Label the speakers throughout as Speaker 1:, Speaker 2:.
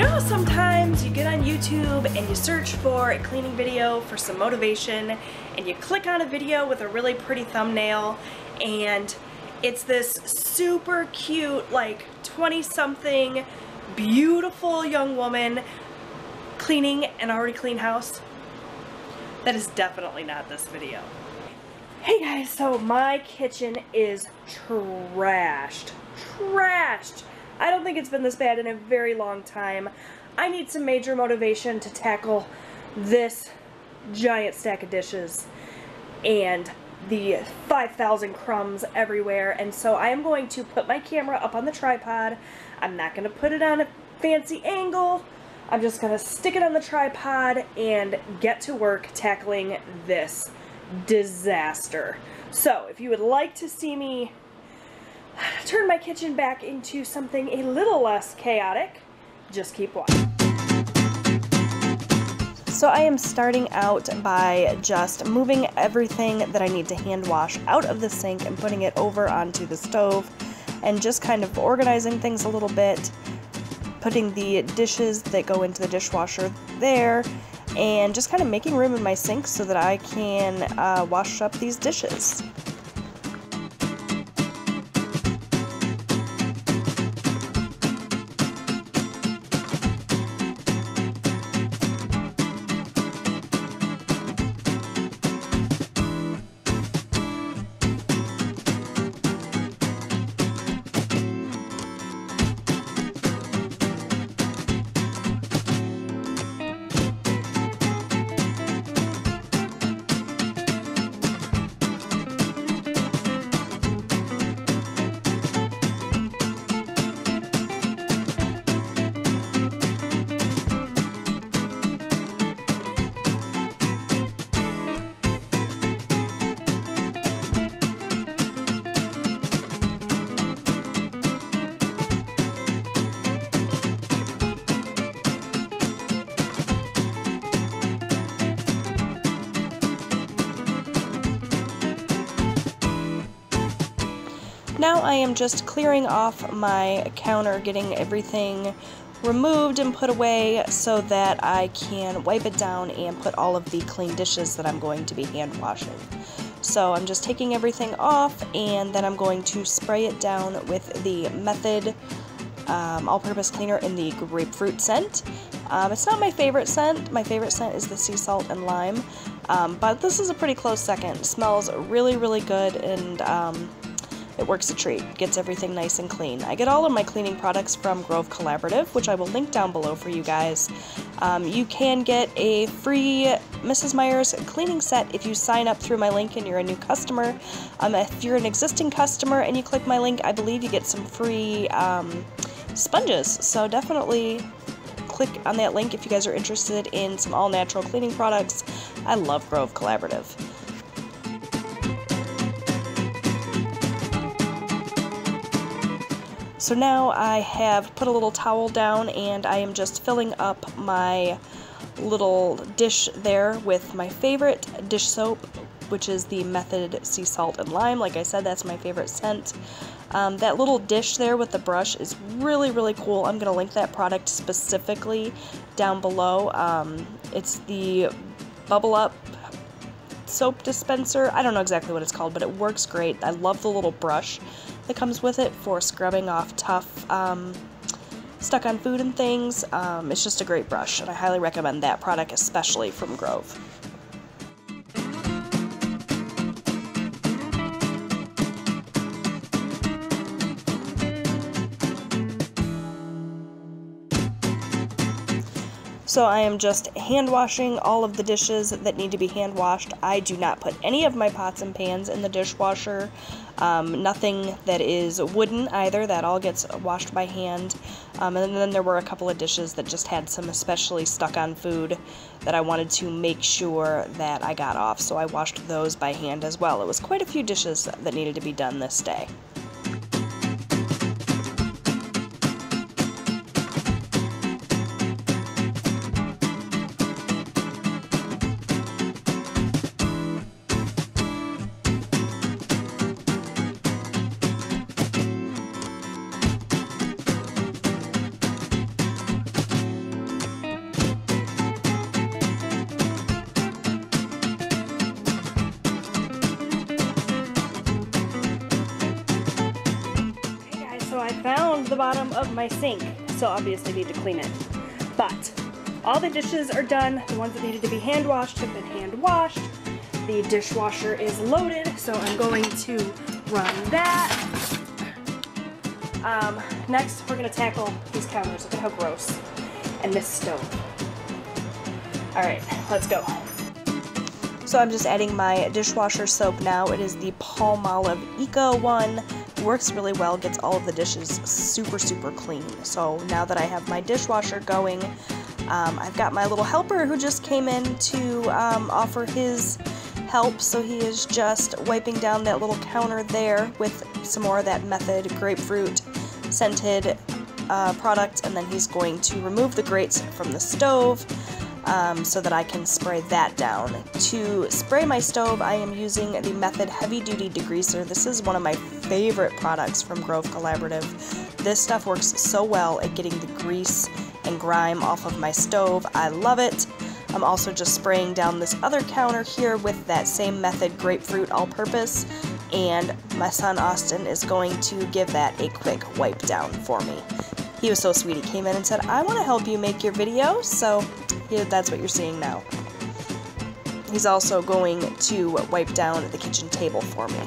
Speaker 1: know, sometimes you get on YouTube and you search for a cleaning video for some motivation, and you click on a video with a really pretty thumbnail, and it's this super cute, like 20-something, beautiful young woman cleaning an already clean house. That is definitely not this video. Hey guys, so my kitchen is trashed. I don't think it's been this bad in a very long time. I need some major motivation to tackle this giant stack of dishes and the 5,000 crumbs everywhere, and so I am going to put my camera up on the tripod. I'm not going to put it on a fancy angle. I'm just going to stick it on the tripod and get to work tackling this disaster. So if you would like to see me turn my kitchen back into something a little less chaotic, just keep watching. So I am starting out by just moving everything that I need to hand wash out of the sink and putting it over onto the stove, and just kind of organizing things a little bit, putting the dishes that go into the dishwasher there, and just kind of making room in my sink so that I can wash up these dishes. Now I am just clearing off my counter, getting everything removed and put away so that I can wipe it down and put all of the clean dishes that I'm going to be hand washing. So I'm just taking everything off, and then I'm going to spray it down with the Method all-purpose cleaner in the grapefruit scent. It's not my favorite scent. My favorite scent is the sea salt and lime, but this is a pretty close second. It smells really, really good, and it works a treat. Gets everything nice and clean. I get all of my cleaning products from Grove Collaborative, which I will link down below for you guys. You can get a free Mrs. Meyer's cleaning set if you sign up through my link and you're a new customer. If you're an existing customer and you click my link, I believe you get some free sponges. So definitely click on that link if you guys are interested in some all-natural cleaning products. I love Grove Collaborative. So now I have put a little towel down, and I am just filling up my little dish there with my favorite dish soap, which is the Method Sea Salt and Lime. Like I said, that's my favorite scent. That little dish there with the brush is really, really cool. I'm going to link that product specifically down below. It's the Bubble Up soap dispenser. I don't know exactly what it's called, but it works great. I love the little brush that comes with it for scrubbing off tough stuck on food and things. It's just a great brush, and I highly recommend that product, especially from Grove. So I am just hand washing all of the dishes that need to be hand washed. I do not put any of my pots and pans in the dishwasher. Nothing that is wooden either. That all gets washed by hand. And then there were a couple of dishes that just had some especially stuck on food that I wanted to make sure that I got off. So I washed those by hand as well. It was quite a few dishes that needed to be done this day. of the bottom of my sink, so obviously need to clean it. But all the dishes are done. The ones that needed to be hand washed have been hand washed. The dishwasher is loaded, so I'm going to run that. Next, we're gonna tackle these counters. Look at how gross. And this stove. All right, let's go. So I'm just adding my dishwasher soap now. It is the Palmolive Eco one. Works really well, gets all of the dishes super, super clean. So now that I have my dishwasher going, I've got my little helper who just came in to offer his help. So he is just wiping down that little counter there with some more of that Method grapefruit scented product, and then he's going to remove the grates from the stove so that I can spray that down. To spray my stove, I am using the Method Heavy Duty Degreaser. This is one of my favorite products from Grove Collaborative. This stuff works so well at getting the grease and grime off of my stove. I love it. I'm also just spraying down this other counter here with that same Method grapefruit all-purpose, and my son Austin is going to give that a quick wipe down for me. He was so sweet. He came in and said, "I want to help you make your video," so yeah, that's what you're seeing now. He's also going to wipe down the kitchen table for me.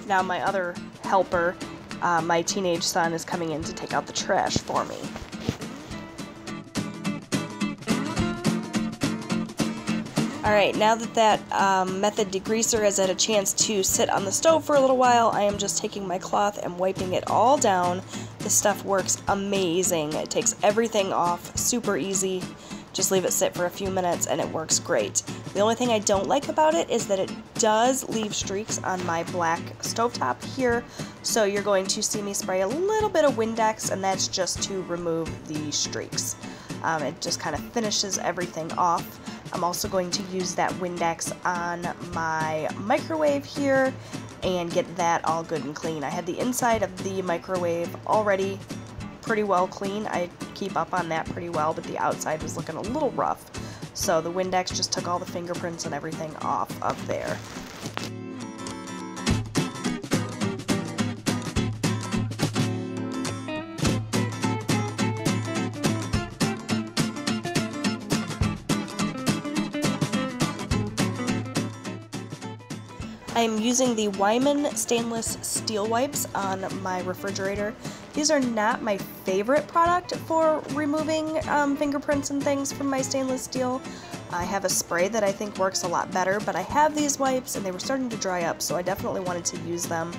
Speaker 1: Now my other helper, my teenage son, is coming in to take out the trash for me. Alright, now that Method degreaser has had a chance to sit on the stove for a little while, I am just taking my cloth and wiping it all down. This stuff works amazing. It takes everything off super easy. Just leave it sit for a few minutes and it works great. The only thing I don't like about it is that it does leave streaks on my black stovetop here, so you're going to see me spray a little bit of Windex, and that's just to remove the streaks. It just kind of finishes everything off. I'm also going to use that Windex on my microwave here and get that all good and clean. I had the inside of the microwave already pretty well clean. I keep up on that pretty well, but the outside was looking a little rough. So the Windex just took all the fingerprints and everything off of there. I am using the Wyman stainless steel wipes on my refrigerator. These are not my favorite product for removing fingerprints and things from my stainless steel. I have a spray that I think works a lot better, but I have these wipes and they were starting to dry up, so I definitely wanted to use them.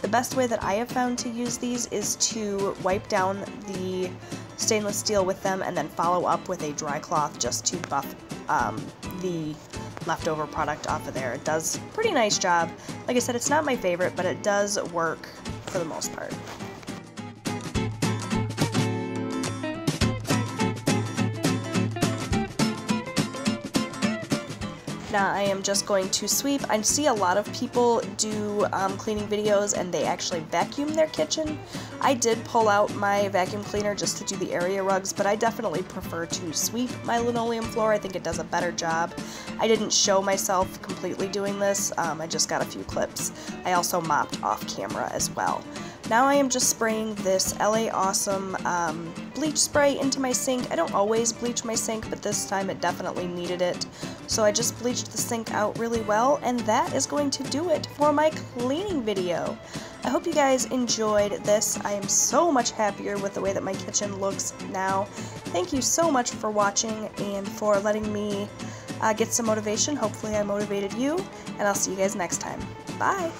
Speaker 1: The best way that I have found to use these is to wipe down the stainless steel with them and then follow up with a dry cloth just to buff the leftover product off of there. It does a pretty nice job. Like I said, it's not my favorite, but it does work for the most part. Now I am just going to sweep. I see a lot of people do cleaning videos and they actually vacuum their kitchen. I did pull out my vacuum cleaner just to do the area rugs, but I definitely prefer to sweep my linoleum floor. I think it does a better job. I didn't show myself completely doing this. I just got a few clips. I also mopped off camera as well. Now I am just spraying this LA Awesome bleach spray into my sink. I don't always bleach my sink, but this time it definitely needed it. So I just bleached the sink out really well, and that is going to do it for my cleaning video. I hope you guys enjoyed this. I am so much happier with the way that my kitchen looks now. Thank you so much for watching and for letting me get some motivation. Hopefully I motivated you, and I'll see you guys next time. Bye!